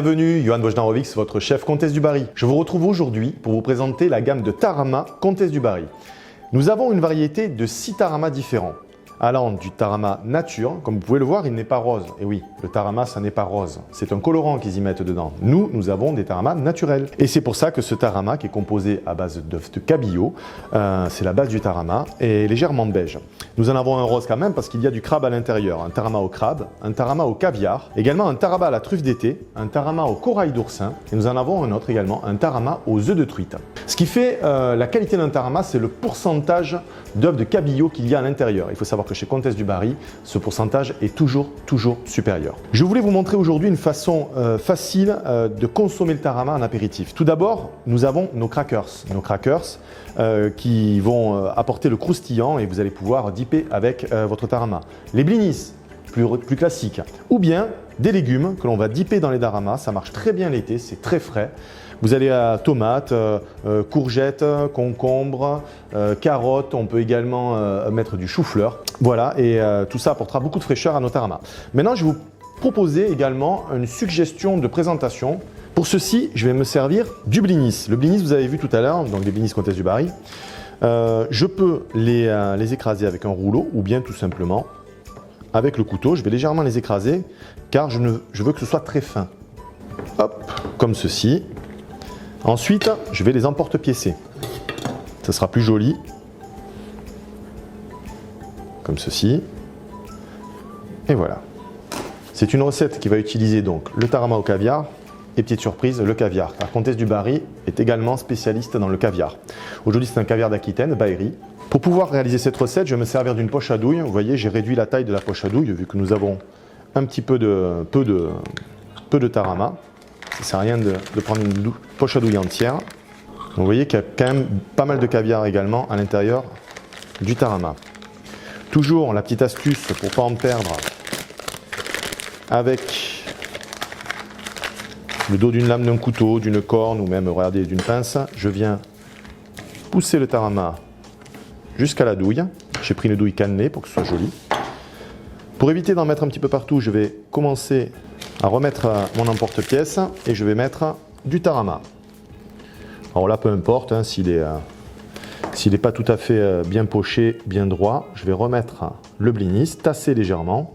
bienvenue, Johan Bojdanovic, votre chef Comtesse du Barry. Je vous retrouve aujourd'hui pour vous présenter la gamme de Tarama Comtesse du Barry. Nous avons une variété de 6 Tarama différents, allant du Tarama nature, comme vous pouvez le voir, il n'est pas rose. Et oui, le Tarama, ça n'est pas rose, c'est un colorant qu'ils y mettent dedans. Nous avons des Tarama naturels. Et c'est pour ça que ce Tarama, qui est composé à base d'œufs de cabillaud, c'est la base du Tarama, est légèrement beige. Nous en avons un rose quand même parce qu'il y a du crabe à l'intérieur, un Tarama au crabe, un Tarama au caviar, également un Tarama à la truffe d'été, un Tarama au corail d'oursin, et nous en avons un autre également, un Tarama aux œufs de truite. Ce qui fait la qualité d'un Tarama, c'est le pourcentage d'œufs de cabillaud qu'il y a à l'intérieur. Il faut savoir que chez Comtesse du Barry, ce pourcentage est toujours supérieur. Je voulais vous montrer aujourd'hui une façon facile de consommer le Tarama en apéritif. Tout d'abord, nous avons nos crackers. Nos crackers qui vont apporter le croustillant et vous allez pouvoir dipper avec votre Tarama. Les blinis, plus classiques, ou bien des légumes que l'on va dipper dans les Taramas. Ça marche très bien l'été, c'est très frais. Vous allez à tomates, courgettes, concombres, carottes, on peut également mettre du chou-fleur. Voilà, et tout ça apportera beaucoup de fraîcheur à nos Taramas. Maintenant, je vais vous proposer également une suggestion de présentation. Pour ceci, je vais me servir du blinis. Le blinis, vous avez vu tout à l'heure, donc les blinis Comtesse du Barry. Je peux les écraser avec un rouleau ou bien tout simplement avec le couteau. Je vais légèrement les écraser car je veux que ce soit très fin. Hop, comme ceci. Ensuite, je vais les emporte-piécer. Ça sera plus joli. Comme ceci. Et voilà. C'est une recette qui va utiliser donc le Tarama au caviar et petite surprise, le caviar. Car Comtesse du Barry est également spécialiste dans le caviar. Aujourd'hui, c'est un caviar d'Aquitaine, Baïri. Pour pouvoir réaliser cette recette, je vais me servir d'une poche à douille. Vous voyez, j'ai réduit la taille de la poche à douille vu que nous avons un petit peu de Tarama. Ça ne sert à rien de prendre une poche à douille entière. Donc, vous voyez qu'il y a quand même pas mal de caviar également à l'intérieur du Tarama. Toujours la petite astuce pour ne pas en perdre avec le dos d'une lame d'un couteau, d'une corne ou même regardez d'une pince. Je viens pousser le Tarama jusqu'à la douille. J'ai pris une douille cannelée pour que ce soit joli. Pour éviter d'en mettre un petit peu partout, je vais commencer à remettre mon emporte-pièce et je vais mettre du Tarama. Alors là, peu importe, hein, s'il n'est pas tout à fait bien poché, bien droit, je vais remettre le blinis, tasser légèrement.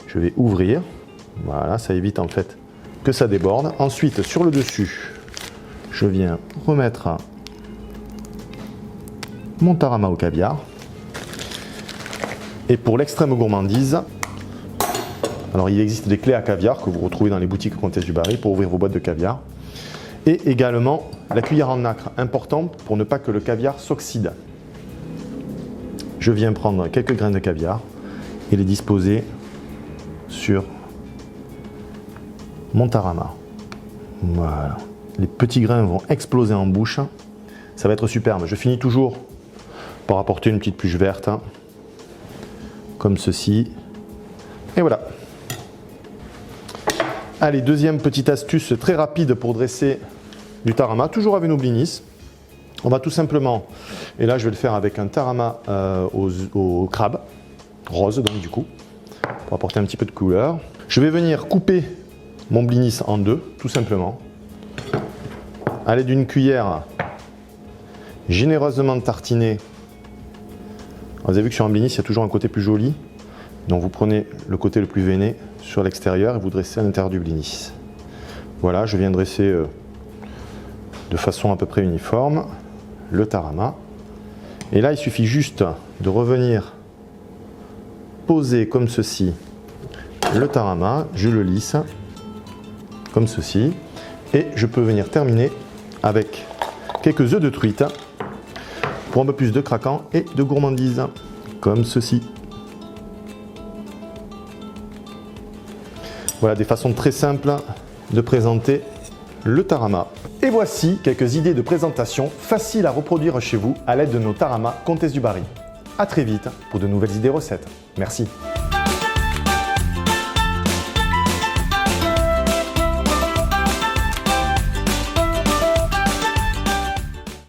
Je vais ouvrir. Voilà, ça évite en fait que ça déborde. Ensuite, sur le dessus, je viens remettre mon Tarama au caviar. Et pour l'extrême gourmandise, alors il existe des clés à caviar que vous retrouvez dans les boutiques Comtesse du Barry pour ouvrir vos boîtes de caviar. Et également la cuillère en nacre, importante pour ne pas que le caviar s'oxyde. Je viens prendre quelques grains de caviar et les disposer sur mon Tarama. Voilà. Les petits grains vont exploser en bouche. Ça va être superbe. Je finis toujours par apporter une petite pluche verte, hein, comme ceci. Et voilà. Allez, deuxième petite astuce très rapide pour dresser du Tarama, toujours avec nos blinis. On va tout simplement, et là je vais le faire avec un Tarama au crabe, rose donc du coup, pour apporter un petit peu de couleur. Je vais venir couper mon blinis en deux, tout simplement, à l'aide d'une cuillère généreusement tartinée. Vous avez vu que sur un blinis, il y a toujours un côté plus joli. Donc vous prenez le côté le plus veiné sur l'extérieur et vous dressez à l'intérieur du blinis. Voilà, je viens dresser de façon à peu près uniforme le Tarama. Et là, il suffit juste de revenir poser comme ceci le Tarama. Je le lisse comme ceci. Et je peux venir terminer avec quelques œufs de truite pour un peu plus de craquant et de gourmandise, comme ceci. Voilà des façons très simples de présenter le Tarama. Et voici quelques idées de présentation faciles à reproduire chez vous à l'aide de nos Tarama Comtesse du Barry. A très vite pour de nouvelles idées recettes. Merci.